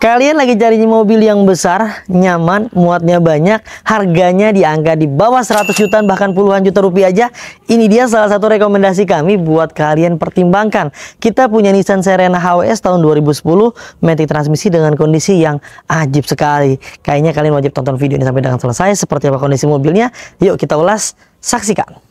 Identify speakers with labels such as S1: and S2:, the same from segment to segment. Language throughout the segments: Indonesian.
S1: Kalian lagi cari mobil yang besar, nyaman, muatnya banyak, harganya di angka di bawah 100 jutaan bahkan puluhan juta rupiah aja. Ini dia salah satu rekomendasi kami buat kalian pertimbangkan. Kita punya Nissan Serena HWS tahun 2010, matic transmisi dengan kondisi yang ajib sekali. Kayaknya kalian wajib tonton video ini sampai dengan selesai. Seperti apa kondisi mobilnya? Yuk kita ulas, saksikan.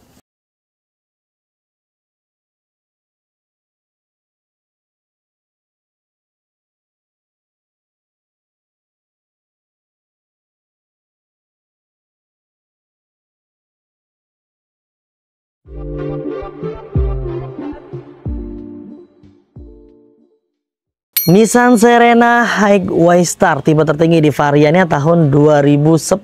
S1: Nissan Serena Highway Star tipe tertinggi di variannya tahun 2010.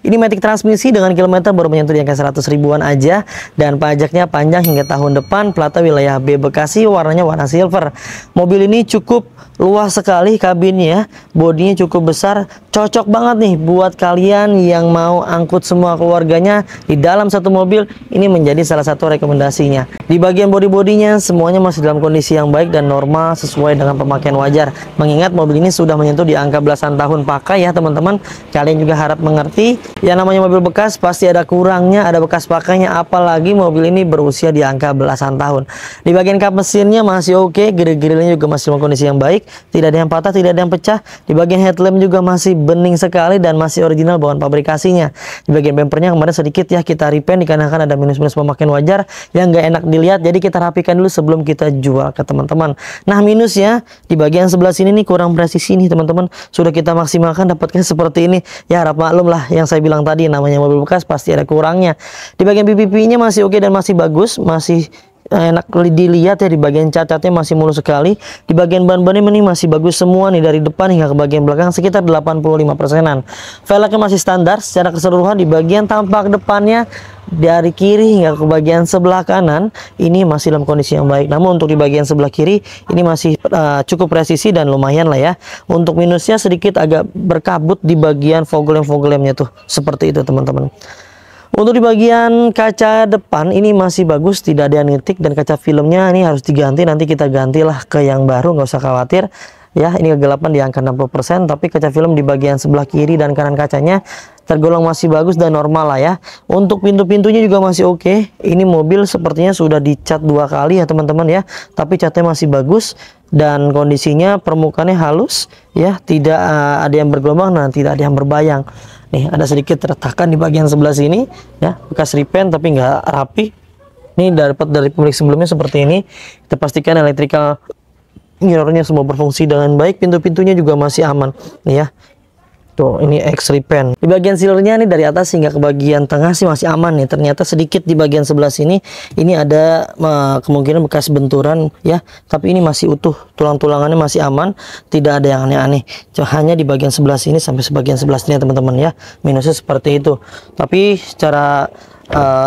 S1: Ini matic transmisi dengan kilometer baru menyentuh di angka 100 ribuan aja, dan pajaknya panjang hingga tahun depan. Plata wilayah B Bekasi, warnanya warna silver. Mobil ini cukup luas sekali kabinnya, bodinya cukup besar, cocok banget nih buat kalian yang mau angkut semua keluarganya di dalam satu mobil. Ini menjadi salah satu rekomendasinya. Di bagian bodi-bodinya semuanya masih dalam kondisi yang baik dan normal sesuai dengan pemakaian wajar. Mengingat mobil ini sudah menyentuh di angka belasan tahun pakai ya teman-teman. Kalian juga harap mengerti, yang namanya mobil bekas pasti ada kurangnya, ada bekas pakainya, apalagi mobil ini berusia di angka belasan tahun. Di bagian kap mesinnya masih oke, grill-grillnya juga masih dalam kondisi yang baik, tidak ada yang patah, tidak ada yang pecah. Di bagian headlamp juga masih bening sekali dan masih original bawaan pabrikasinya. Di bagian bumpernya kemarin sedikit ya kita repaint dikarenakan ada minus-minus pemakaian wajar yang nggak enak dilihat, jadi kita rapikan dulu sebelum kita jual ke teman-teman. Nah, minusnya di bagian sebelah sini nih kurang presisi nih teman-teman. Sudah kita maksimalkan dapatkan seperti ini. Ya harap maklum lah, yang saya bilang tadi namanya mobil bekas pasti ada kurangnya. Di bagian PPP-nya masih oke dan masih bagus, masih enak dilihat ya. Di bagian cat-catnya masih mulus sekali. Di bagian ban-bannya ini masih bagus semua nih, dari depan hingga ke bagian belakang sekitar 85%-an. Velgnya masih standar secara keseluruhan. Di bagian tampak depannya dari kiri hingga ke bagian sebelah kanan ini masih dalam kondisi yang baik. Namun untuk di bagian sebelah kiri ini masih cukup presisi dan lumayan lah ya. Untuk minusnya sedikit agak berkabut di bagian fog lamp-nya tuh. Seperti itu teman-teman. Untuk di bagian kaca depan ini masih bagus, tidak ada yang nitik, dan kaca filmnya ini harus diganti. Nanti kita gantilah ke yang baru, nggak usah khawatir. Ya, ini kegelapan di angka 60%, tapi kaca film di bagian sebelah kiri dan kanan kacanya tergolong masih bagus dan normal lah ya. Untuk pintu-pintunya juga masih oke. Ini mobil sepertinya sudah dicat 2 kali ya teman-teman ya, tapi catnya masih bagus dan kondisinya permukaannya halus ya, tidak ada yang bergelombang dan tidak ada yang berbayang. Nih, ada sedikit retakan di bagian sebelah sini ya, bekas repaint tapi nggak rapi. Ini dapat dari pemilik sebelumnya seperti ini. Kita pastikan electrical mirrornya semua berfungsi dengan baik, pintu-pintunya juga masih aman nih ya. Tuh, ini X repaint. Di bagian sealernya nih dari atas hingga ke bagian tengah sih masih aman nih. Ternyata sedikit di bagian sebelah sini ini ada kemungkinan bekas benturan ya, tapi ini masih utuh, tulang-tulangannya masih aman, tidak ada yang aneh-aneh. Hanya di bagian sebelah sini sampai sebagian sebelah sini teman-teman ya, minusnya seperti itu. Tapi secara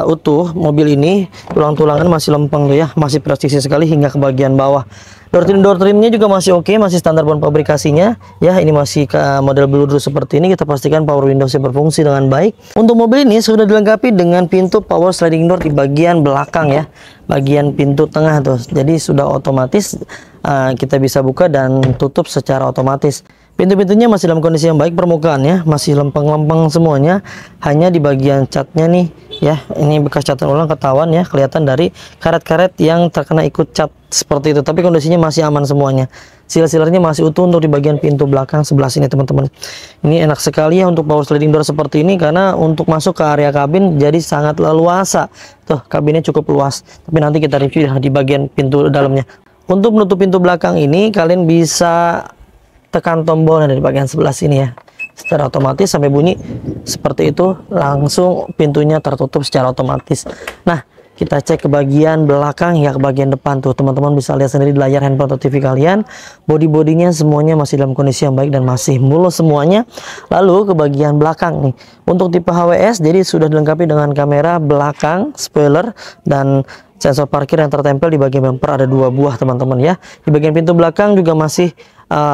S1: utuh mobil ini tulang-tulangan masih lempeng tuh ya, masih presisi sekali hingga ke bagian bawah. Door trimnya juga masih oke, masih standar bawaan pabrikasinya ya. Ini masih ke model bludru seperti ini. Kita pastikan power windowsnya berfungsi dengan baik. Untuk mobil ini sudah dilengkapi dengan pintu power sliding door di bagian belakang ya, bagian pintu tengah tuh, jadi sudah otomatis kita bisa buka dan tutup secara otomatis. Pintu-pintunya masih dalam kondisi yang baik, permukaannya masih lempeng-lempeng semuanya. Hanya di bagian catnya nih ya, ini bekas catan ulang ketahuan ya, kelihatan dari karet-karet yang terkena ikut cat seperti itu, tapi kondisinya masih aman semuanya. Seal-sealernya masih utuh untuk di bagian pintu belakang sebelah sini teman-teman. Ini enak sekali ya untuk power sliding door seperti ini, karena untuk masuk ke area kabin jadi sangat leluasa. Tuh, kabinnya cukup luas, tapi nanti kita review di bagian pintu dalamnya. Untuk menutup pintu belakang ini kalian bisa tekan tombol dari bagian sebelah sini ya, secara otomatis sampai bunyi seperti itu, langsung pintunya tertutup secara otomatis. Nah, kita cek ke bagian belakang ya, ke bagian depan tuh teman-teman bisa lihat sendiri di layar handphone atau TV kalian. Bodi-bodinya semuanya masih dalam kondisi yang baik dan masih mulus semuanya. Lalu ke bagian belakang nih, untuk tipe HWS jadi sudah dilengkapi dengan kamera belakang, spoiler, dan sensor parkir yang tertempel di bagian bumper ada 2 buah teman-teman ya. Di bagian pintu belakang juga masih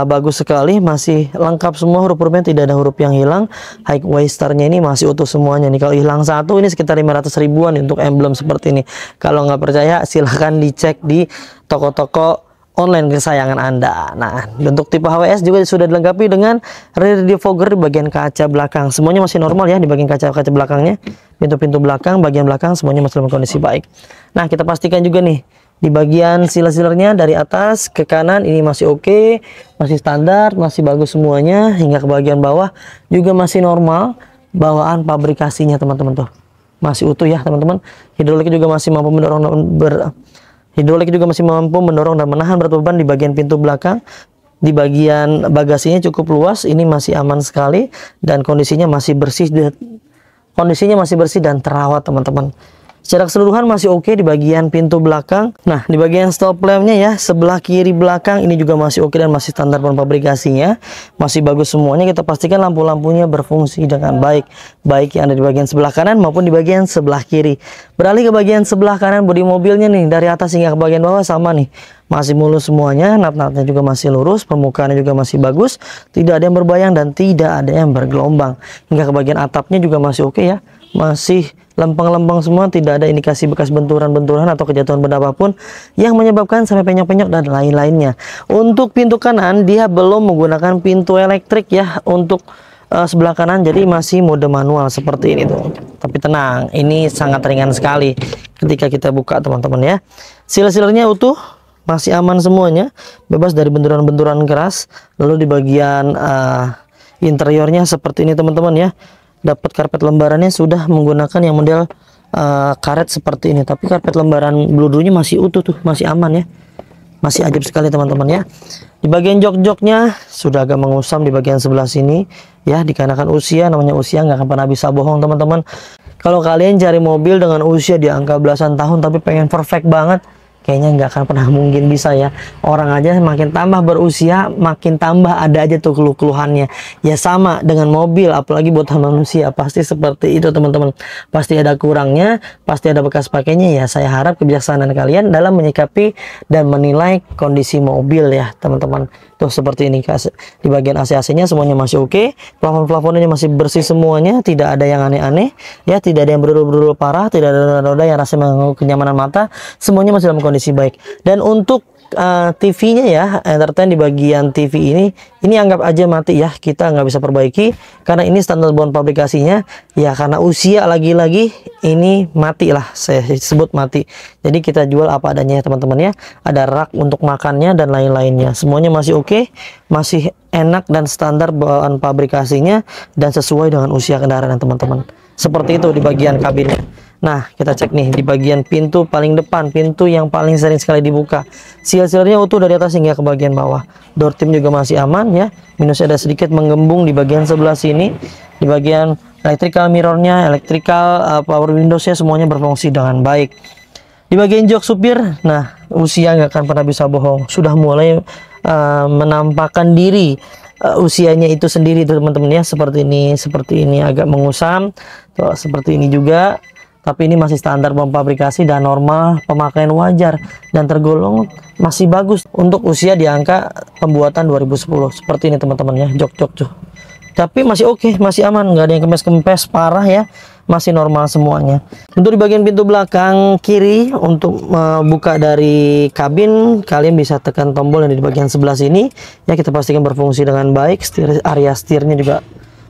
S1: bagus sekali, masih lengkap semua, huruf-hurufnya tidak ada huruf yang hilang. Highway Star-nya ini masih utuh semuanya nih. Kalau hilang satu ini sekitar 500 ribuan untuk emblem seperti ini. Kalau nggak percaya silahkan dicek di toko-toko online kesayangan Anda. Nah, untuk tipe HWS juga sudah dilengkapi dengan rear defogger di bagian kaca belakang. Semuanya masih normal ya di bagian kaca-kaca belakangnya. Pintu-pintu belakang, bagian belakang semuanya masih dalam kondisi baik. Nah, kita pastikan juga nih di bagian seal-sealernya dari atas ke kanan ini masih oke, masih standar, masih bagus semuanya, hingga ke bagian bawah juga masih normal. Bawaan pabrikasinya teman-teman tuh masih utuh ya teman-teman. Hidrolik juga masih mampu mendorong dan menahan berat beban di bagian pintu belakang. Di bagian bagasinya cukup luas, ini masih aman sekali dan kondisinya masih bersih dan terawat teman-teman. Secara keseluruhan masih oke di bagian pintu belakang. Nah, di bagian stop lampnya ya, sebelah kiri belakang ini juga masih oke dan masih standar pabrikasinya. Masih bagus semuanya. Kita pastikan lampu-lampunya berfungsi dengan baik. Baik yang ada di bagian sebelah kanan maupun di bagian sebelah kiri. Beralih ke bagian sebelah kanan bodi mobilnya nih, dari atas hingga ke bagian bawah sama nih. Masih mulus semuanya, nat-natnya juga masih lurus, permukaannya juga masih bagus. Tidak ada yang berbayang dan tidak ada yang bergelombang. Hingga ke bagian atapnya juga masih oke ya. Masih lempeng-lempeng semua, tidak ada indikasi bekas benturan-benturan atau kejatuhan benda apapun yang menyebabkan sampai penyok-penyok dan lain-lainnya. Untuk pintu kanan dia belum menggunakan pintu elektrik ya untuk sebelah kanan, jadi masih mode manual seperti ini tuh. Tapi tenang, ini sangat ringan sekali ketika kita buka teman-teman ya. Seal-sealernya utuh, masih aman semuanya, bebas dari benturan-benturan keras. Lalu di bagian interiornya seperti ini teman-teman ya. Dapat karpet lembarannya sudah menggunakan yang model karet seperti ini, tapi karpet lembaran bludernya masih utuh tuh, masih aman ya, masih ajaib sekali teman-teman ya. Di bagian jok-joknya sudah agak mengusam di bagian sebelah sini ya, dikarenakan usia, namanya usia nggak akan pernah bisa bohong teman-teman. Kalau kalian cari mobil dengan usia di angka belasan tahun tapi pengen perfect banget, kayaknya nggak akan pernah mungkin bisa ya. Orang aja makin tambah berusia, makin tambah ada aja tuh keluh-keluhannya. Ya sama dengan mobil, apalagi buatan manusia. Pasti seperti itu teman-teman. Pasti ada kurangnya, pasti ada bekas pakainya. Ya saya harap kebijaksanaan kalian dalam menyikapi dan menilai kondisi mobil ya teman-teman. Tuh seperti ini. Di bagian AC-AC-nya semuanya masih oke. Plafon-plafonnya masih bersih semuanya. Tidak ada yang aneh-aneh. Ya tidak ada yang berdul-berdul parah. Tidak ada noda yang rasanya mengganggu kenyamanan mata. Semuanya masih dalam kondisi baik. Dan untuk TV-nya ya, entertain di bagian TV ini anggap aja mati ya, kita nggak bisa perbaiki karena ini standar bawaan pabrikasinya ya, karena usia lagi-lagi ini mati lah, saya sebut mati. Jadi kita jual apa adanya ya teman-teman ya. Ada rak untuk makannya dan lain-lainnya, semuanya masih oke, masih enak dan standar bawaan pabrikasinya dan sesuai dengan usia kendaraan teman-teman. Seperti itu di bagian kabinnya. Nah, kita cek nih di bagian pintu paling depan, pintu yang paling sering sekali dibuka. Seal-sealernya utuh dari atas hingga ke bagian bawah. Door trim juga masih aman ya. Minusnya ada sedikit menggembung di bagian sebelah sini. Di bagian electrical mirrornya, electrical power windowsnya semuanya berfungsi dengan baik. Di bagian jok supir, nah usia nggak akan pernah bisa bohong. Sudah mulai menampakkan diri. Usianya itu sendiri teman-teman ya, seperti ini agak mengusam. Tuh, seperti ini juga. Tapi ini masih standar pabrikasi dan normal pemakaian wajar dan tergolong masih bagus untuk usia di angka pembuatan 2010 seperti ini teman-teman ya, jok-jok tuh. Tapi masih oke, masih aman, nggak ada yang kempes-kempes parah ya, masih normal semuanya. Untuk di bagian pintu belakang kiri untuk membuka dari kabin, kalian bisa tekan tombol yang di bagian sebelah sini ya, kita pastikan berfungsi dengan baik. Area setirnya juga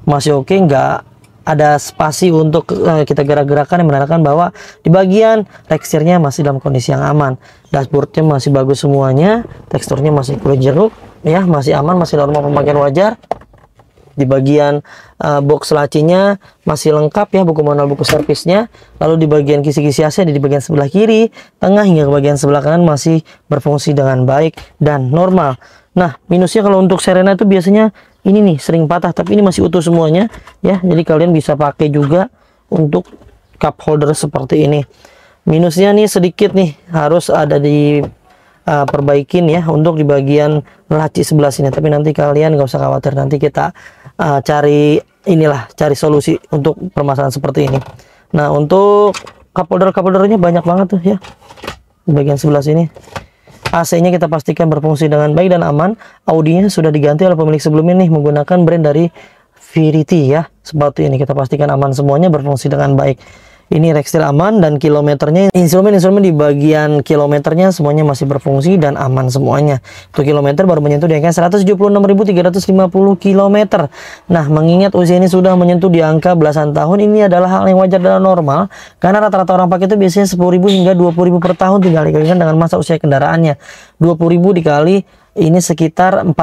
S1: masih oke, nggak ada spasi untuk kita gerak-gerakan yang menandakan bahwa di bagian teksturnya masih dalam kondisi yang aman. Dashboardnya masih bagus semuanya, teksturnya masih kulit jeruk ya, masih aman, masih normal pemakaian wajar. Di bagian box lacinya masih lengkap ya, buku manual, buku servisnya. Lalu di bagian kisi-kisi AC di bagian sebelah kiri, tengah hingga ke bagian sebelah kanan masih berfungsi dengan baik dan normal. Nah, minusnya kalau untuk Serena itu biasanya ini nih sering patah, tapi ini masih utuh semuanya ya. Jadi kalian bisa pakai juga untuk cup holder seperti ini. Minusnya nih sedikit nih, harus ada di perbaikin ya untuk di bagian laci sebelah sini. Tapi nanti kalian nggak usah khawatir, nanti kita cari solusi untuk permasalahan seperti ini. Nah, untuk cup holdernya banyak banget tuh ya di bagian sebelah sini. AC-nya kita pastikan berfungsi dengan baik dan aman. Audinya sudah diganti oleh pemilik sebelumnya nih menggunakan brand dari Verity ya. Seperti ini kita pastikan aman semuanya, berfungsi dengan baik. Ini rekstil aman dan kilometernya, instrumen-instrumen di bagian kilometernya semuanya masih berfungsi dan aman semuanya. Untuk kilometer baru menyentuh di angka 176.350 km. Nah, mengingat usia ini sudah menyentuh di angka belasan tahun, ini adalah hal yang wajar dan normal karena rata-rata orang pakai itu biasanya 10.000 hingga 20.000 per tahun, tinggal dikalikan dengan masa usia kendaraannya. 20.000 dikali ini sekitar 14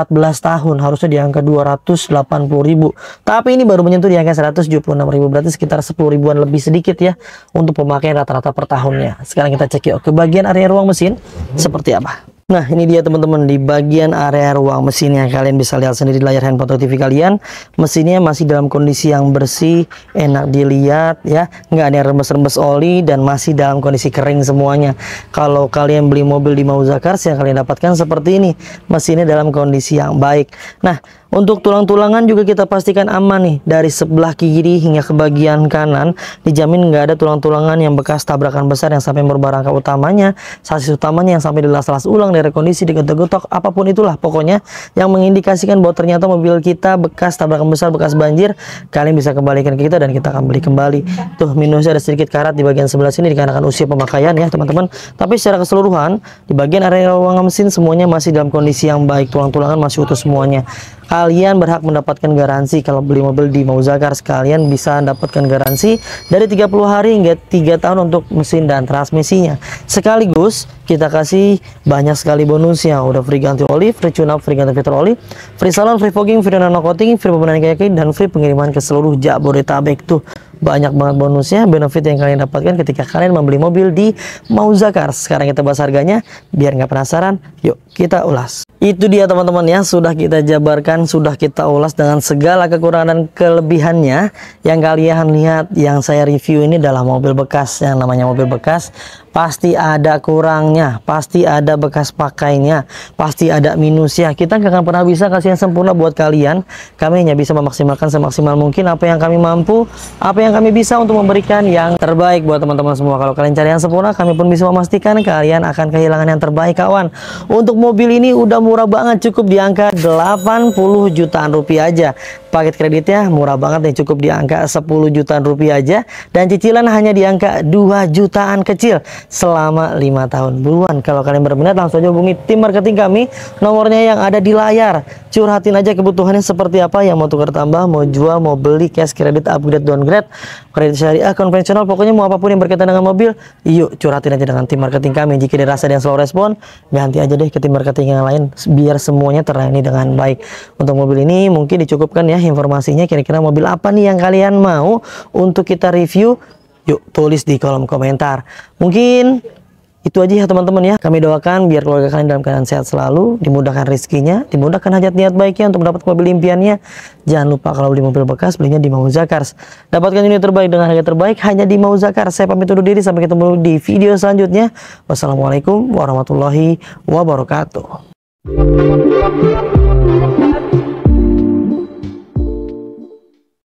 S1: tahun, harusnya di angka 280.000. Tapi ini baru menyentuh di angka 176.000, berarti sekitar 10 ribuan lebih sedikit ya untuk pemakaian rata-rata per tahunnya. Sekarang kita cek yuk ke bagian area ruang mesin seperti apa. Nah, ini dia teman-teman, di bagian area ruang mesinnya. Kalian bisa lihat sendiri di layar handphone atau TV kalian. Mesinnya masih dalam kondisi yang bersih, enak dilihat ya, nggak ada yang rembes-rembes oli dan masih dalam kondisi kering semuanya. Kalau kalian beli mobil di Mauza Cars, yang kalian dapatkan seperti ini, mesinnya dalam kondisi yang baik. Nah, untuk tulang-tulangan juga kita pastikan aman nih, dari sebelah kiri hingga ke bagian kanan dijamin nggak ada tulang-tulangan yang bekas tabrakan besar yang sampai merubah rangka utamanya, sasis utamanya yang sampai dilas-las ulang, dari kondisi digetok-getok, apapun itulah pokoknya yang mengindikasikan bahwa ternyata mobil kita bekas tabrakan besar, bekas banjir. Kalian bisa kembalikan ke kita dan kita akan beli kembali. Tuh, minusnya ada sedikit karat di bagian sebelah sini dikarenakan usia pemakaian ya teman-teman. Tapi secara keseluruhan di bagian area ruang mesin semuanya masih dalam kondisi yang baik, tulang-tulangan masih utuh semuanya. Kalian berhak mendapatkan garansi kalau beli mobil di Mauza Cars. Kalian bisa mendapatkan garansi dari 30 hari hingga 3 tahun untuk mesin dan transmisinya. Sekaligus kita kasih banyak sekali bonusnya. Udah free ganti oli, free tune up, free ganti filter oli, free salon, free fogging, free nano coating, free pembenahan kaki, dan free pengiriman ke seluruh Jabodetabek. Tuh, banyak banget bonusnya, benefit yang kalian dapatkan ketika kalian membeli mobil di Mauza Cars. Sekarang kita bahas harganya biar nggak penasaran. Yuk kita ulas. Itu dia teman-teman ya, sudah kita jabarkan, sudah kita ulas dengan segala kekurangan dan kelebihannya. Yang kalian lihat, yang saya review ini adalah mobil bekas. Yang namanya mobil bekas pasti ada kurangnya, pasti ada bekas pakainya, pasti ada minusnya. Kita nggak akan pernah bisa kasih yang sempurna buat kalian. Kami hanya bisa memaksimalkan semaksimal mungkin apa yang kami mampu, apa yang kami bisa untuk memberikan yang terbaik buat teman-teman semua. Kalau kalian cari yang sempurna, kami pun bisa memastikan kalian akan kehilangan yang terbaik kawan. Untuk mobil ini udah murah banget, cukup di angka 80 jutaan rupiah aja. Paket kreditnya murah banget nih, cukup di angka 10 jutaan rupiah aja, dan cicilan hanya di angka 2 jutaan kecil selama 5 tahun. Buruan kalau kalian berminat langsung aja hubungi tim marketing kami, nomornya yang ada di layar. Curhatin aja kebutuhannya seperti apa, yang mau tukar tambah, mau jual, mau beli, cash, kredit, upgrade, downgrade, kredit syariah, konvensional, pokoknya mau apapun yang berkaitan dengan mobil, yuk curhatin aja dengan tim marketing kami. Jika dirasa ada yang slow respon, ganti aja deh ke tim marketing yang lain biar semuanya terlayani dengan baik. Untuk mobil ini mungkin dicukupkan ya informasinya. Kira-kira mobil apa nih yang kalian mau untuk kita review? Yuk tulis di kolom komentar. Mungkin itu aja ya teman-teman ya. Kami doakan biar keluarga kalian dalam keadaan sehat selalu, dimudahkan rezekinya, dimudahkan hajat niat baiknya untuk mendapat mobil impiannya. Jangan lupa kalau beli mobil bekas, belinya di Mauza Cars. Dapatkan unit terbaik dengan harga terbaik hanya di Mauza Cars. Saya pamit undur diri, sampai ketemu di video selanjutnya. Wassalamualaikum warahmatullahi wabarakatuh.